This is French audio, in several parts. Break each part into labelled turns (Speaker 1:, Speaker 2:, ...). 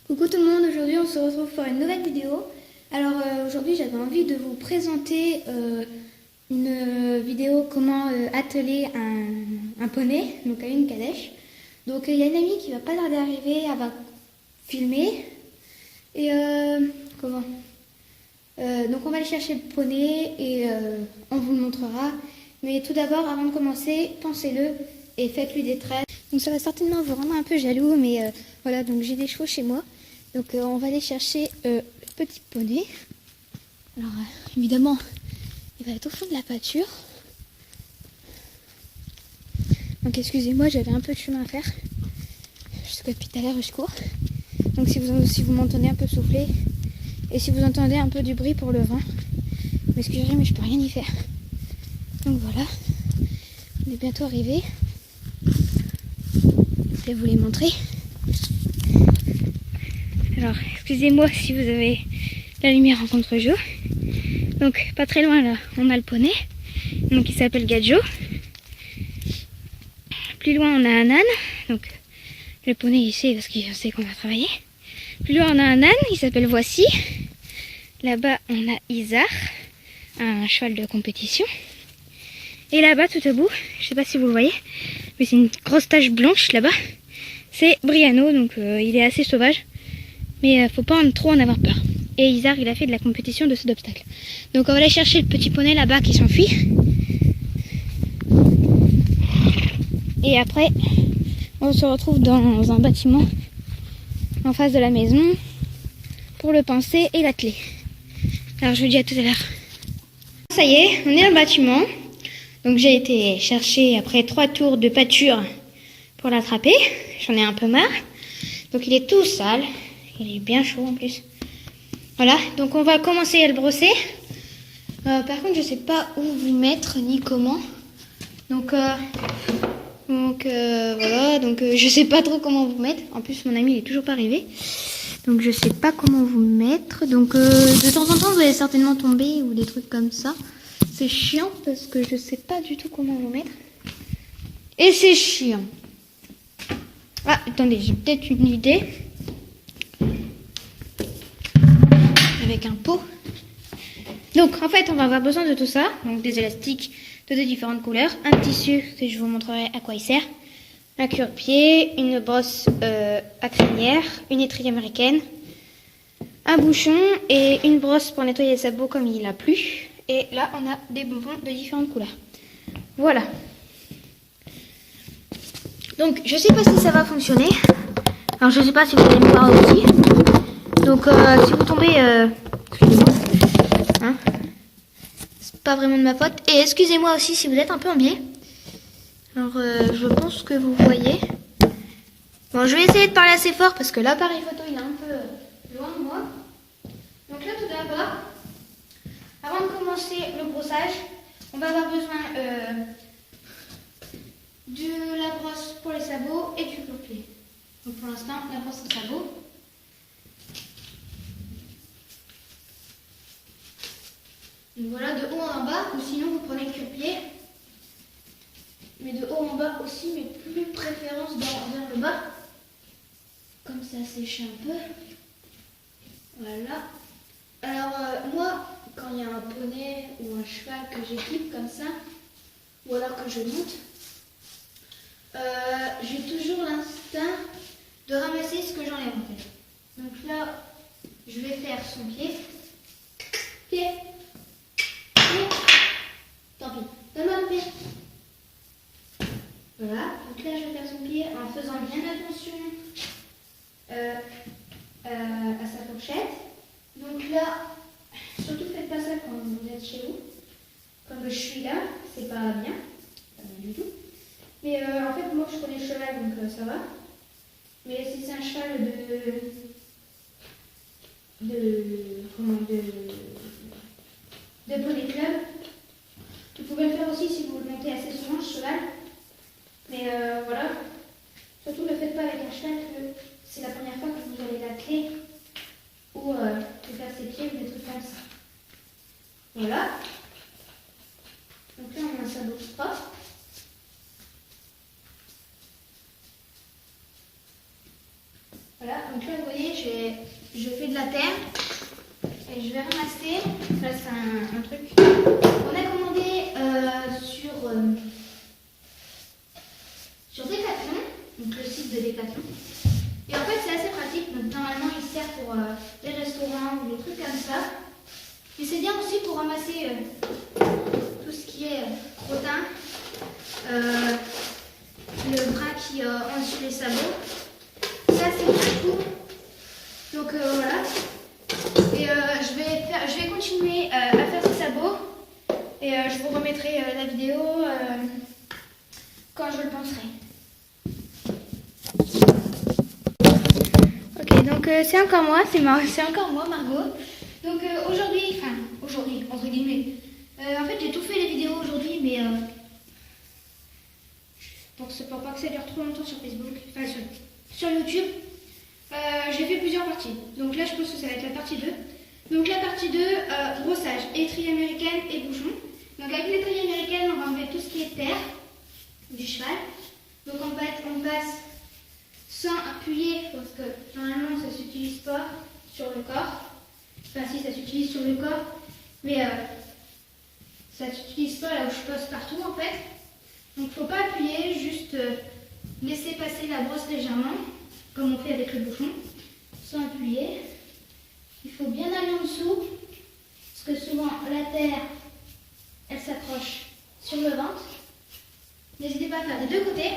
Speaker 1: Coucou tout le monde, aujourd'hui on se retrouve pour une nouvelle vidéo. Alors aujourd'hui j'avais envie de vous présenter une vidéo comment atteler un poney, donc à une calèche. Donc il y a une amie qui va pas tarder à arriver, elle va filmer. Et donc on va aller chercher le poney et on vous le montrera. Mais tout d'abord, avant de commencer, pensez-le et faites-lui des traits. Donc ça va certainement vous rendre un peu jaloux, mais voilà, donc j'ai des chevaux chez moi. Donc on va aller chercher le petit poney. Alors évidemment, il va être au fond de la pâture. Donc excusez-moi, j'avais un peu de chemin à faire. Parce que depuis tout à l'heure je cours. Donc si vous m'entendez un peu souffler et si vous entendez un peu du bruit pour le vent, m'excusez, mais je peux rien y faire. Donc voilà, on est bientôt arrivé. Je vais vous les montrer. Alors, excusez-moi si vous avez la lumière en contre-jour. Donc, pas très loin là, on a le poney. Donc, il s'appelle Gadjo. Plus loin, on a un âne. Donc, le poney, il sait parce qu'il sait qu'on va travailler. Plus loin, on a un âne, il s'appelle Voici. Là-bas, on a Isar, un cheval de compétition. Et là-bas, tout au bout, je sais pas si vous le voyez, mais c'est une grosse tache blanche là-bas. C'est Briano, donc il est assez sauvage. Mais faut pas trop en avoir peur. Et Isar, il a fait de la compétition de saut d'obstacle. Donc on va aller chercher le petit poney là-bas qui s'enfuit. Et après, on se retrouve dans un bâtiment en face de la maison pour le pincer et l'atteler. Alors je vous dis à tout à l'heure. Ça y est, on est dans le bâtiment. Donc j'ai été chercher après 3 tours de pâture pour l'attraper. J'en ai un peu marre. Donc il est tout sale. Il est bien chaud en plus. Voilà, donc on va commencer à le brosser. Par contre, je sais pas où vous mettre ni comment. Donc voilà, donc je sais pas trop comment vous mettre. En plus, mon ami il est toujours pas arrivé. Donc je sais pas comment vous mettre. Donc de temps en temps, vous allez certainement tomber ou des trucs comme ça. C'est chiant parce que je sais pas du tout comment vous mettre. Et c'est chiant. Ah, attendez, j'ai peut-être une idée. Avec un pot. Donc en fait on va avoir besoin de tout ça. Donc des élastiques de différentes couleurs. Un tissu que je vous montrerai à quoi il sert. Un cure-pied. Une brosse à crinière. Une étrille américaine. Un bouchon et une brosse pour nettoyer les sabots comme il a plu. Et là on a des bonbons de différentes couleurs. Voilà. Donc je sais pas si ça va fonctionner. Alors je sais pas si vous allez me voir aussi. Donc si vous tombez, excusez-moi, hein, c'est pas vraiment de ma faute. Et excusez-moi aussi si vous êtes un peu en biais. Alors je pense que vous voyez. Bon, je vais essayer de parler assez fort parce que l'appareil photo il est un peu loin de moi. Donc là tout d'abord, avant de commencer le brossage, on va avoir besoin de la brosse pour les sabots et du cure-pied. Donc pour l'instant la brosse aux sabots. Donc voilà, de haut en bas, ou sinon vous prenez le cure-pied. Mais de haut en bas aussi, mais plus préférence vers le bas. Comme ça sèche un peu. Voilà. Alors moi, quand il y a un poney ou un cheval que j'équipe comme ça, ou alors que je monte, j'ai toujours l'instinct de ramasser ce que j'enlève en fait. Donc là, je vais faire son pied. Pied. Tant pis, donne-moi le pied. Voilà, donc là je vais faire son pied en faisant bien attention à sa fourchette. Donc là, surtout faites pas ça quand vous êtes chez vous. Comme je suis là, c'est pas bien du tout. Mais en fait, moi je connais le cheval donc ça va. Mais si c'est un cheval de poney club, vous pouvez le faire aussi si vous le montez assez souvent, ce cheval. Mais voilà. Surtout ne le faites pas avec un cheval que c'est la première fois que vous allez l'atteler ou lui faire ses pieds ou des trucs comme ça. Voilà. Donc là on a un sabot propre. Voilà, donc là vous voyez, je fais de la terre et je vais ramasser. Là, c'est un truc. On a commandé sur Decathlon, donc le site de Decathlon. Et en fait, c'est assez pratique. Donc, normalement, il sert pour les restaurants ou des trucs comme ça. Mais c'est bien aussi pour ramasser tout ce qui est crottin, le bras qui ensuite les sabots. Ça, c'est très cool. Donc voilà. Et je vais continuer à faire ces sabots. Et je vous remettrai la vidéo quand je le penserai. Ok, donc c'est encore moi, c'est encore moi, Margot. Donc aujourd'hui, entre guillemets, en fait j'ai tout fait les vidéos aujourd'hui, mais pour pas que ça dure trop longtemps sur Facebook, enfin sur YouTube, j'ai fait plusieurs parties. Donc là je pense que ça va être la partie 2. Donc la partie 2, brossage, étrier américaine et bouchon. Donc avec l'étrier américaine, on va enlever tout ce qui est terre du cheval. Donc en fait on passe sans appuyer, parce que normalement ça ne s'utilise pas sur le corps. Enfin si, ça s'utilise sur le corps, mais ça ne s'utilise pas là où je passe partout en fait. Donc il ne faut pas appuyer, juste laisser passer la brosse légèrement, comme on fait avec le bouchon, sans appuyer. Il faut bien aller en dessous, parce que souvent la terre, elle s'accroche sur le ventre. N'hésitez pas à faire des deux côtés.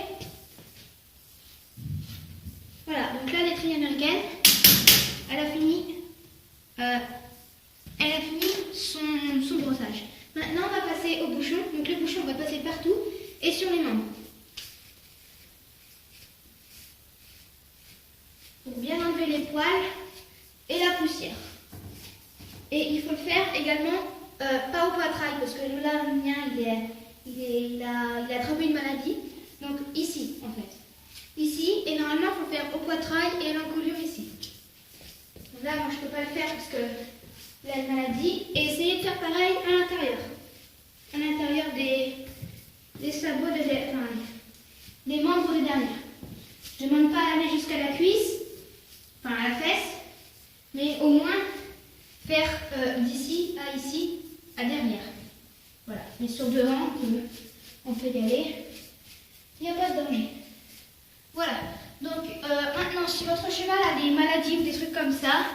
Speaker 1: Voilà, donc là l'étrier américaine, elle a fini son brossage. Maintenant on va passer au bouchon. Donc le bouchon on va passer partout et sur les membres. Pour bien enlever les poils et la poussière. Et il faut le faire également pas au poitrail, parce que là le mien il a attrapé une maladie. Donc ici en fait. Ici, et normalement il faut faire au poitrail et l'encolure ici. Donc là moi je ne peux pas le faire parce que là une maladie. Et essayez de faire pareil à l'intérieur. À l'intérieur des sabots, des membres de derrière. Je ne demande pas à aller jusqu'à la cuisse, enfin à la fesse, mais au moins faire d'ici à ici, à derrière. Voilà, mais sur devant, on peut y aller. Il n'y a pas de danger. Voilà, donc maintenant si votre cheval a des maladies ou des trucs comme ça,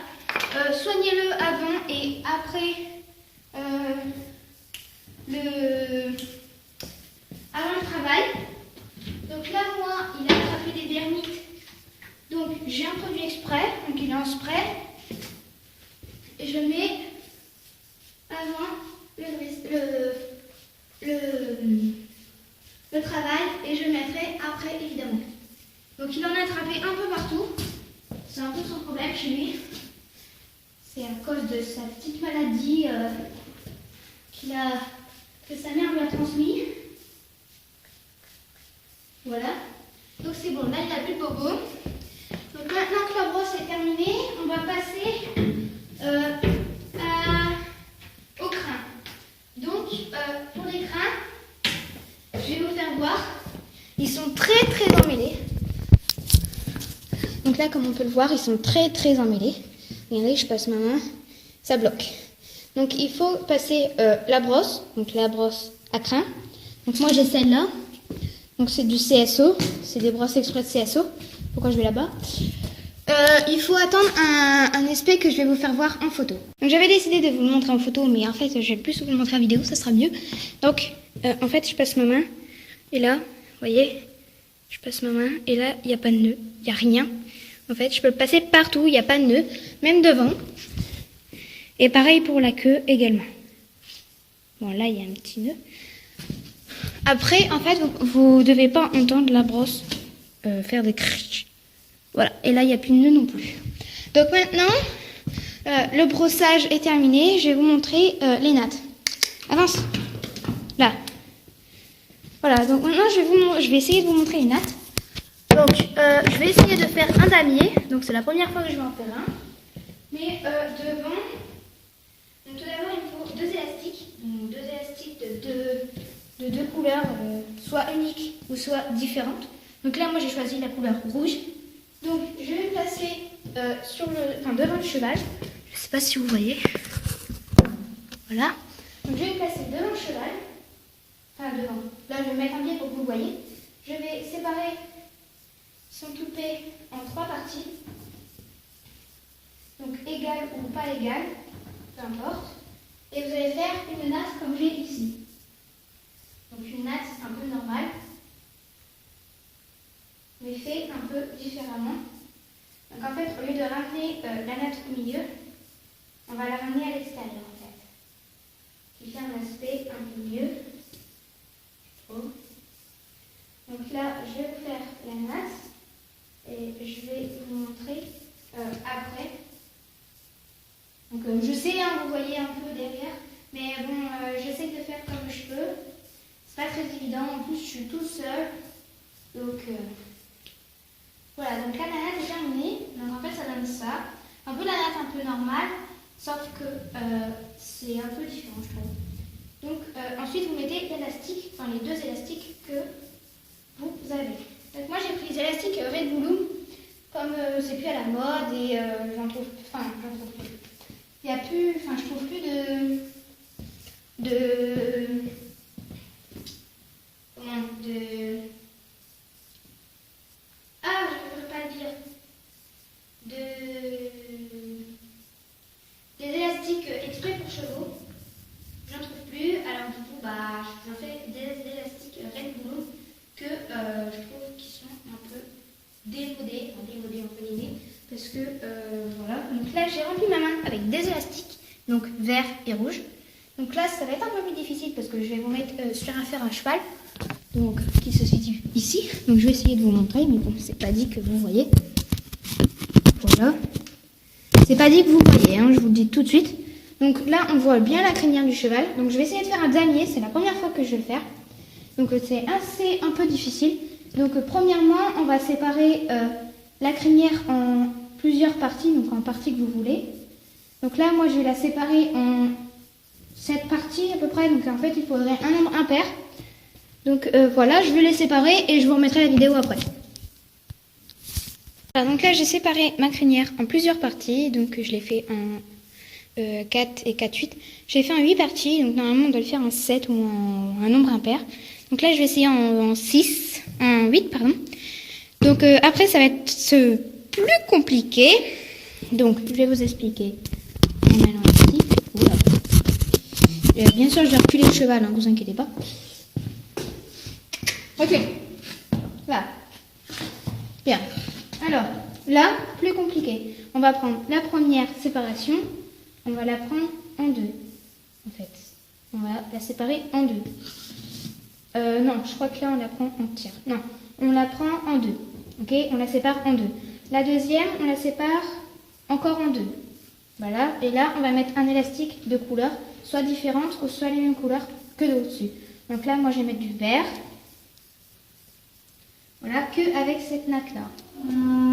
Speaker 1: soignez-le avant et après avant le travail. Donc là moi il a attrapé des dermites, donc j'ai un produit exprès, donc il est en spray et je mets avant le travail et je mettrai après évidemment. Donc il en a attrapé un peu partout, c'est un peu son problème chez lui. C'est à cause de sa petite maladie que sa mère lui a transmise. Voilà, donc c'est bon, là il n'a plus de bobo. Donc maintenant que la brosse est terminée, on va passer au crin. Donc pour les crins, je vais vous faire voir, ils sont très très emmêlés. Donc là, comme on peut le voir, ils sont très très emmêlés. Regardez, je passe ma main, ça bloque. Donc il faut passer la brosse, donc la brosse à crin. Donc moi j'ai celle-là. Donc c'est du CSO, c'est des brosses express CSO. Pourquoi je vais là-bas? Il faut attendre un aspect que je vais vous faire voir en photo. Donc j'avais décidé de vous le montrer en photo, mais en fait je vais plus vous le montrer en vidéo, ça sera mieux. Donc en fait je passe ma main, et là, vous voyez, je passe ma main, et là il n'y a pas de nœud, il n'y a rien. En fait je peux le passer partout, il n'y a pas de nœud, même devant. Et pareil pour la queue également. Bon là il y a un petit nœud. Après en fait vous ne devez pas entendre la brosse faire des crunchs. Voilà, et là il n'y a plus de nœud non plus. Donc maintenant, le brossage est terminé. Je vais vous montrer les nattes. Avance. Là. Voilà, donc maintenant je vais essayer de vous montrer les nattes. Donc je vais essayer de faire un damier. Donc c'est la première fois que je vais en faire un. Mais devant, donc tout d'abord il me faut deux élastiques. Donc deux élastiques de deux couleurs, soit uniques ou soit différentes. Donc là moi j'ai choisi la couleur rouge. Donc je vais placer devant le cheval. Je ne sais pas si vous voyez. Voilà. Donc je vais me placer devant le cheval. Enfin devant. Là je vais mettre un pied pour que vous voyez. Je vais séparer son toupet en 3 parties. Donc égale ou pas égale, peu importe. Et vous allez faire une natte comme j'ai ici. Donc une natte un peu normale, mais fait un peu différemment. Donc en fait, au lieu de ramener la natte au milieu, on va la ramener à l'extérieur en fait. Qui fait un aspect un peu mieux. Donc là, je vais vous faire la natte et je vais vous montrer après. Donc je sais, hein, vous voyez un peu derrière, mais bon, j'essaie de faire comme je peux. C'est pas très évident, en plus je suis tout seul. Donc voilà, donc la natte est terminée. Donc en fait ça donne ça. Un peu la natte un peu normale, sauf que c'est un peu différent je trouve. Donc ensuite vous mettez l'élastique, enfin les 2 élastiques que vous avez. Donc moi j'ai pris les élastiques Red Bull, comme c'est plus à la mode et j'en trouve plus. Il y a plus, je trouve plus ah, je ne peux pas le dire. Des élastiques exprès pour chevaux. J'en trouve plus. Alors du coup, j'en fais des élastiques Red Bull que je trouve qui sont un peu démodés, entre guillemets, parce que voilà. Donc là, j'ai rempli ma main avec des élastiques, donc vert et rouge. Donc là, ça va être un peu plus difficile parce que je vais vous mettre sur un fer à cheval, donc qui se situe ici. Donc je vais essayer de vous montrer, mais bon, c'est pas dit que vous voyez. Voilà. C'est pas dit que vous voyez, hein, je vous le dis tout de suite. Donc là, on voit bien la crinière du cheval. Donc je vais essayer de faire un damier, c'est la première fois que je vais le faire. Donc c'est un peu difficile. Donc premièrement, on va séparer la crinière en plusieurs parties, donc en parties que vous voulez. Donc là, moi, je vais la séparer en 7 parties à peu près. Donc en fait, il faudrait un nombre impair. Donc voilà, je vais les séparer et je vous remettrai la vidéo après. Voilà, donc là, j'ai séparé ma crinière en plusieurs parties. Donc je l'ai fait en 4 et 4, 8. J'ai fait en 8 parties. Donc normalement, on doit le faire en 7 ou en un nombre impair. Donc là, je vais essayer en 6, en 8, pardon. Donc après, ça va être plus compliqué. Donc, je vais vous expliquer en allant ici. Bien sûr, je vais reculer le cheval, ne vous inquiétez pas. Ok. Là. Bien. Alors, là, plus compliqué. On va prendre la première séparation. On va la prendre en 2. En fait. On va la séparer en 2. Non, je crois que là, on la prend entière. Non, on la prend en 2. Ok, on la sépare en 2. La deuxième, on la sépare encore en 2. Voilà, et là, on va mettre un élastique de couleur, soit différente ou soit les mêmes couleurs que d'au-dessus. Donc là, moi, je vais mettre du vert. Voilà, qu'avec cette natte-là.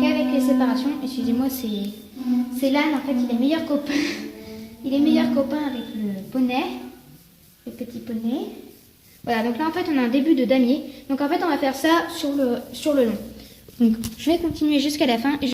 Speaker 1: Qu'avec les séparations. Excusez-moi, c'est l'âne, en fait, il est meilleur copain. Il est meilleur copain avec le poney, le petit poney. Voilà, donc là, en fait, on a un début de damier. Donc, en fait, on va faire ça sur le long. Donc, je vais continuer jusqu'à la fin. Et